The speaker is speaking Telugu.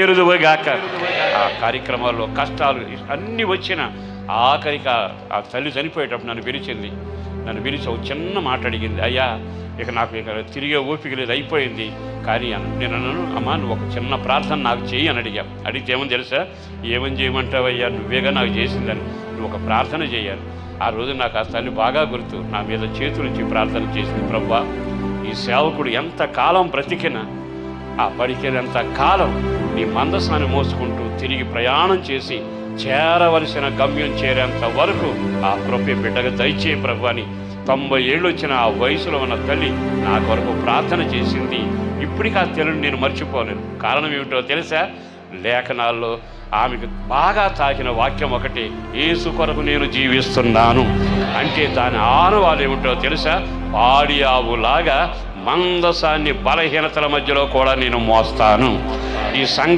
ఎరుదుగాక. ఆ కార్యక్రమాల్లో కష్టాలు అన్నీ వచ్చిన ఆఖరికి ఆ తల్లి చనిపోయేటప్పుడు నన్ను పిలిచి ఒక చిన్న మాట అడిగింది. అయ్యా, ఇక నాకు ఇక తిరిగే ఓపిక లేదు, అయిపోయింది. కానీ నేను అన్నాను, అమ్మా నువ్వు ఒక చిన్న ప్రార్థన నాకు చెయ్యి అని అడిగితే ఏమని తెలుసా? ఏమని చేయమంటావయ్యా, నువ్వేగా నాకు చేసిందని. నువ్వు ఒక ప్రార్థన చేయాలి. ఆ రోజు నాకు ఆ తల్లి బాగా గుర్తు. నా మీద చేతులుంచి ప్రార్థన చేసింది. ప్రభువా, ఈ సేవకుడు ఎంత కాలం బ్రతికినా ఆ బడికెళ్ళంత కాలం నీ మందసాన్ని మోసుకుంటూ తిరిగి ప్రయాణం చేసి చేరవలసిన గమ్యం చేరేంత వరకు ఆ కృప బిడ్డగా దయచేయ ప్రభు అని 90 ఏళ్ళు వచ్చిన ఆ వయసులో ఉన్న తల్లి నా కొరకు ప్రార్థన చేసింది. ఇప్పటికీ ఆ తెలుగుని నేను మర్చిపోలేను. కారణం ఏమిటో తెలుసా? లేఖనాల్లో ఆమెకు బాగా తాకిన వాక్యం ఒకటి, యేసు కొరకు నేను జీవిస్తున్నాను అంటే దాని ఆనవాలు ఏమిటో తెలుసా? పాడి ఆవులాగా మందసాన్ని బలహీనతల మధ్యలో కూడా నేను మోస్తాను. ఈ